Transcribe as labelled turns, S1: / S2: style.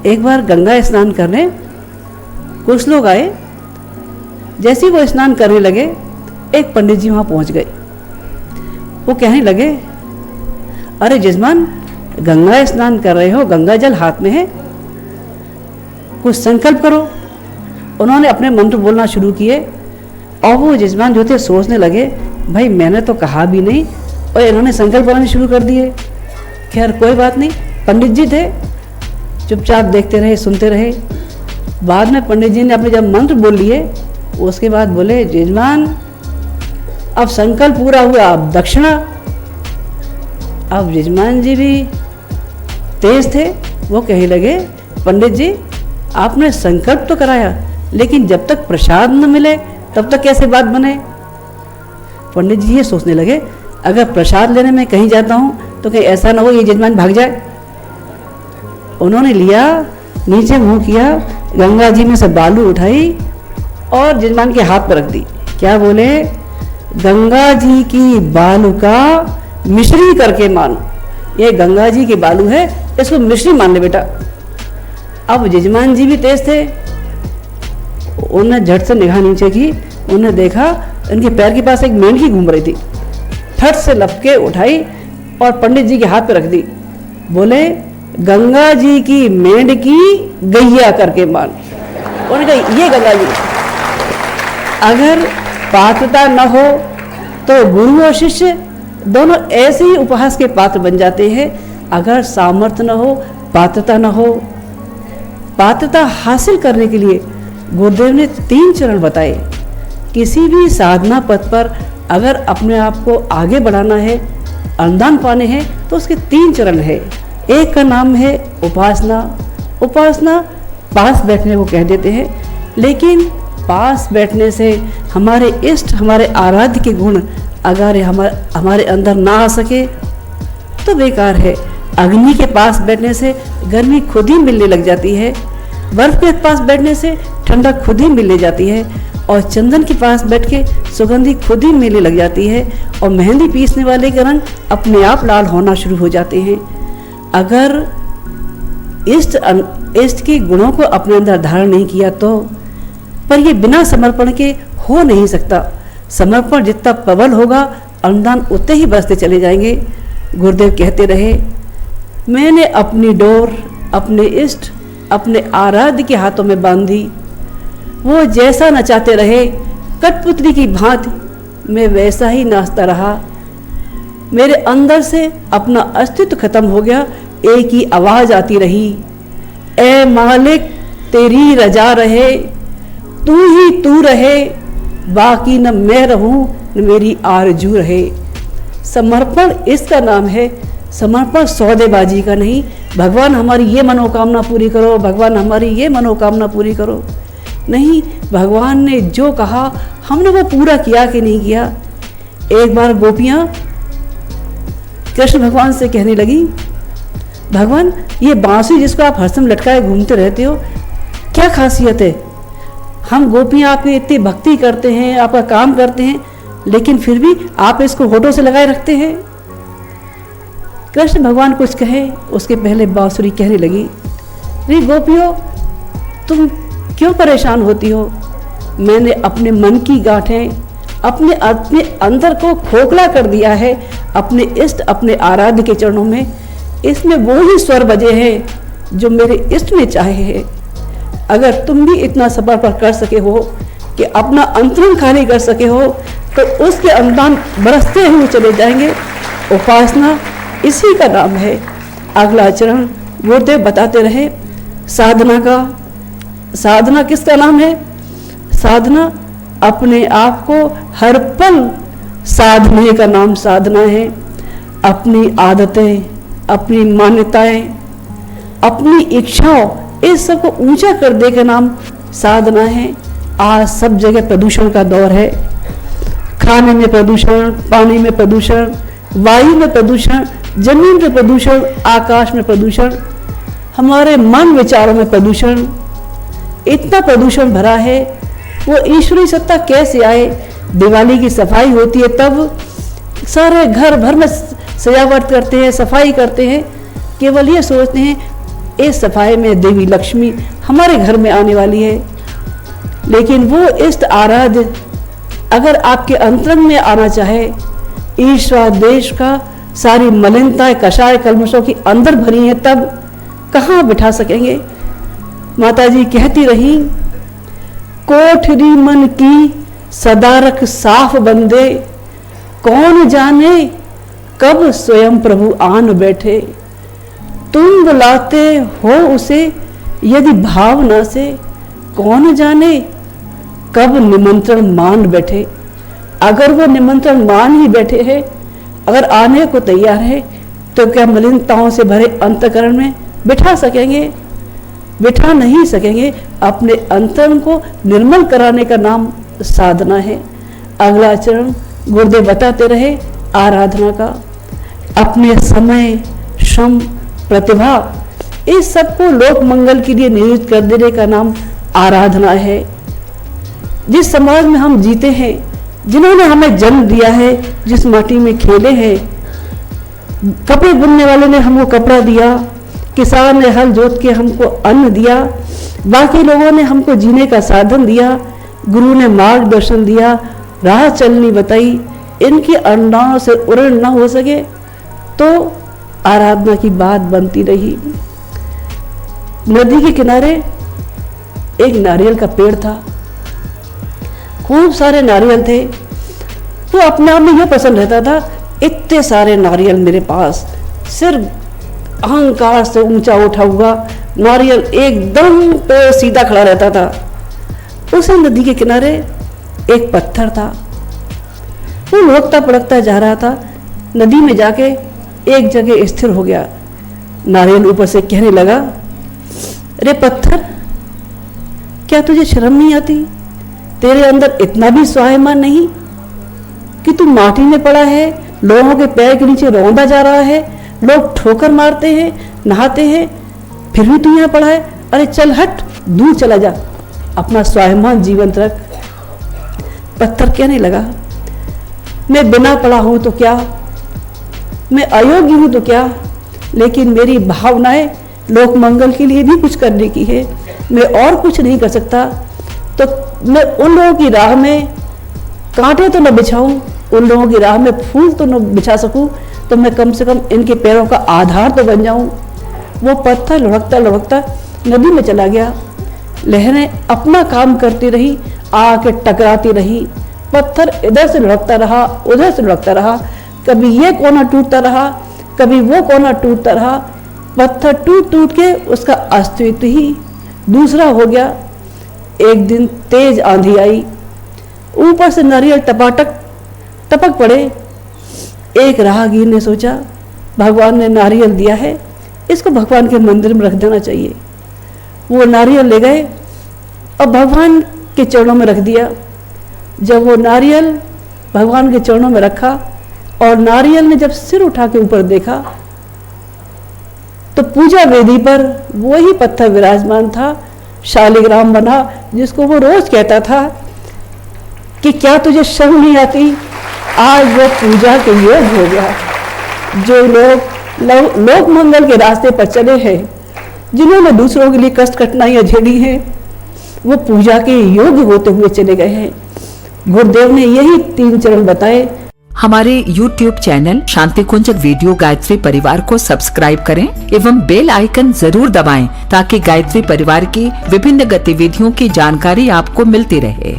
S1: एक बार गंगा स्नान करने कुछ लोग आए। जैसे ही वो स्नान करने लगे, एक पंडित जी वहाँ पहुँच गए। वो कहने लगे, अरे जजमान, गंगा स्नान कर रहे हो, गंगा जल हाथ में है, कुछ संकल्प करो। उन्होंने अपने मंत्र बोलना शुरू किए और वो जजमान जो थे सोचने लगे, भाई मैंने तो कहा भी नहीं और इन्होंने संकल्प बनाने शुरू कर दिए। खैर कोई बात नहीं, पंडित जी थे, चुपचाप देखते रहे, सुनते रहे। बाद में पंडित जी ने अपने जब मंत्र बोल लिए, उसके बाद बोले, जजमान अब संकल्प पूरा हुआ, अब दक्षिणा। अब जजमान जी भी तेज थे, वो कहने लगे, पंडित जी आपने संकल्प तो कराया, लेकिन जब तक प्रसाद न मिले तब तक कैसे बात बने। पंडित जी ये सोचने लगे, अगर प्रसाद लेने में कहीं जाता हूँ तो कहीं ऐसा ना हो ये जजमान भाग जाए। उन्होंने लिया, नीचे मुंह किया, गंगा जी में से बालू उठाई और जजमान के हाथ पर रख दी। क्या बोले, गंगा जी की बालू का मिश्री करके मानो। ये गंगा जी के बालू है, इसको मिश्री मान ले बेटा। अब जजमान जी भी तेज थे, उन्होंने झट से निगाह नीचे की, उन्होंने देखा इनके पैर के पास एक मेंढकी घूम रही थी। फट से लपके उठाई और पंडित जी के हाथ पे रख दी। बोले, गंगा जी की मेंढकी गैया करके मान। उन्होंने कहा, ये गंगा जी। अगर पात्रता न हो तो गुरु और शिष्य दोनों ऐसे ही उपहास के पात्र बन जाते हैं। अगर सामर्थ्य न हो, पात्रता न हो, पात्रता हासिल करने के लिए गुरुदेव ने 3 चरण बताए। किसी भी साधना पथ पर अगर अपने आप को आगे बढ़ाना है, अनुदान पाने हैं, तो उसके 3 चरण है। एक का नाम है उपासना। उपासना पास बैठने को कह देते हैं, लेकिन पास बैठने से हमारे इष्ट, हमारे आराध्य के गुण अगर हमारे अंदर ना आ सके तो बेकार है। अग्नि के पास बैठने से गर्मी खुद ही मिलने लग जाती है, बर्फ के पास बैठने से ठंडक खुद ही मिलने जाती है, और चंदन के पास बैठ के सुगंधी खुद ही मिलने लग जाती है, और मेहंदी पीसने वाले के रंग अपने आप लाल होना शुरू हो जाते हैं। अगर इष्ट के गुणों को अपने अंदर धारण नहीं किया तो, पर ये बिना समर्पण के हो नहीं सकता। समर्पण जितना प्रबल होगा, अनुदान उतने ही बरसते चले जाएंगे। गुरुदेव कहते रहे, मैंने अपनी डोर अपने इष्ट, अपने आराध्य के हाथों में बांधी। वो जैसा नचाते रहे, कठपुतली की भांति मैं वैसा ही नाचता रहा। मेरे अंदर से अपना अस्तित्व खत्म हो गया, एक ही आवाज आती रही, ए मालिक तेरी रजा रहे, तू ही तू रहे, बाकी न मैं रहूं न मेरी आरजू रहे। समर्पण इसका नाम है। समर्पण सौदेबाजी का नहीं, भगवान हमारी ये मनोकामना पूरी करो, भगवान हमारी ये मनोकामना पूरी करो, नहीं। भगवान ने जो कहा हमने वो पूरा किया कि नहीं किया। एक बार गोपियाँ कृष्ण भगवान से कहने लगी, भगवान ये बांसुरी जिसको आप हरसम लटकाए घूमते रहते हो, क्या खासियत है? हम गोपियाँ आपकी इतनी भक्ति करते हैं, आपका काम करते हैं, लेकिन फिर भी आप इसको होठों से लगाए रखते हैं। कृष्ण भगवान कुछ कहे उसके पहले बांसुरी कहने लगी, रे गोपियों, तुम क्यों परेशान होती हो? मैंने अपने मन की गांठें, अपने अंदर को खोखला कर दिया है अपने इष्ट, अपने आराध्य के चरणों में। इसमें वो ही स्वर बजे हैं जो मेरे इष्ट ने चाहे हैं। अगर तुम भी इतना समर्पण कर सके हो कि अपना अंतरंग खाली कर सके हो, तो उसके अनुदान बरसते हुए चले जाएंगे। उपासना इसी का नाम है। अगला चरण गुरुदेव बताते रहे साधना का। साधना किसका नाम है? साधना अपने आप को हर पल साधने का नाम साधना है। अपनी आदतें, अपनी मान्यताएं, अपनी इच्छाओं, इस सब को ऊंचा कर दे का नाम साधना है। आज सब जगह प्रदूषण का दौर है। खाने में प्रदूषण, पानी में प्रदूषण, वायु में प्रदूषण, जमीन में प्रदूषण, आकाश में प्रदूषण, हमारे मन विचारों में प्रदूषण। इतना प्रदूषण भरा है, वो ईश्वरीय सत्ता कैसे आए? दिवाली की सफाई होती है तब सारे घर भर में सजावट करते हैं, सफाई करते हैं, केवल ये सोचते हैं इस सफाई में देवी लक्ष्मी हमारे घर में आने वाली है। लेकिन वो इष्ट आराध्य अगर आपके अंतरंग में आना चाहे, ईर्ष्या देश का सारी मलिनताएं कषाय कल्मशों की अंदर भरी है, तब कहाँ बिठा सकेंगे। माता जी कहती रही, कोठरी मन की सदा रख साफ बंदे, कौन जाने कब स्वयं प्रभु आन बैठे। तुम बुलाते हो उसे यदि भावना से, कौन जाने कब निमंत्रण मान बैठे। अगर वो निमंत्रण मान ही बैठे हैं, अगर आने को तैयार है, तो क्या मलिनताओं से भरे अंतःकरण में बिठा सकेंगे? बिठा नहीं सकेंगे। अपने अंतरंग को निर्मल कराने का नाम साधना है। अगला चरण गुरुदेव बताते रहे आराधना का। अपने समय, श्रम, प्रतिभा, इस सबको लोक मंगल के लिए नियोजित कर देने का नाम आराधना है। जिस समाज में हम जीते हैं, जिन्होंने हमें जन्म दिया है, जिस माटी में खेले हैं, कपड़े बुनने वाले ने हमको कपड़ा दिया, किसान ने हल जोत के हमको अन्न दिया, बाकी लोगों ने हमको जीने का साधन दिया, गुरु ने मार्गदर्शन दिया, राह चलनी बताई। इनकी अंडाओं से उड़न न हो सके तो आराधना की बात बनती रही। नदी के किनारे एक नारियल का पेड़ था, खूब सारे नारियल थे। तो अपने आप में यह पसंद रहता था, इतने सारे नारियल मेरे पास, सिर अहंकार से ऊंचा उठा हुआ नारियल एकदम पे सीधा खड़ा रहता था। उस नदी के किनारे एक पत्थर था, वो लुढ़कता पड़कता जा रहा था। नदी में जाके एक जगह स्थिर हो गया। नारियल ऊपर से कहने लगा, अरे पत्थर, क्या तुझे शर्म नहीं आती? तेरे अंदर इतना भी स्वाभिमान नहीं कि तू माटी में पड़ा है, लोगों के पैर के नीचे रौंदा जा रहा है, लोग ठोकर मारते हैं, नहाते हैं, फिर भी तू यहाँ पड़ा है? अरे चल हट, दूर चला जा, अपना स्वाभिमान जीवंत रख। पत्थर कहने लगा, मैं बिना पढ़ा हूं तो क्या, मैं अयोग्य हूं तो क्या, लेकिन मेरी भावनाएं लोक मंगल के लिए भी कुछ करने की है। मैं और कुछ नहीं कर सकता, तो मैं उन लोगों की राह में कांटे तो न बिछाऊं, उन लोगों की राह में फूल तो न बिछा सकूं, तो मैं कम से कम इनके पैरों का आधार तो बन जाऊं। वो पत्थर लुढ़कता लुढ़कता नदी में चला गया। लहरें अपना काम करती रही, आके टकराती रही। पत्थर इधर से लुढ़कता रहा, उधर से लुढ़कता रहा, कभी ये कोना टूटता रहा, कभी वो कोना टूटता रहा। पत्थर टूट टूट के उसका अस्तित्व ही दूसरा हो गया। एक दिन तेज आंधी आई, ऊपर से नारियल टपाटक टपक पड़े। एक राहगीर ने सोचा, भगवान ने नारियल दिया है, इसको भगवान के मंदिर में रख देना चाहिए। वो नारियल ले गए और भगवान के चरणों में रख दिया। जब वो नारियल भगवान के चरणों में रखा और नारियल ने जब सिर उठा के ऊपर देखा, तो पूजा वेदी पर वही पत्थर विराजमान था, शालिग्राम बना, जिसको वो रोज कहता था कि क्या तुझे शर्म नहीं आती। आज वो पूजा के योग हो गया। जो लोग लोक मंगल के रास्ते पर चले हैं, जिन्होंने दूसरों के लिए कष्ट कठिनाइयां झेली हैं, वो पूजा के योग्य होते हुए चले गए हैं। गुरुदेव ने यही 3 चरण बताए।
S2: हमारे YouTube चैनल शांति कुंज वीडियो गायत्री परिवार को सब्सक्राइब करें एवं बेल आइकन जरूर दबाएं, ताकि गायत्री परिवार की विभिन्न गतिविधियों की जानकारी आपको मिलती रहे।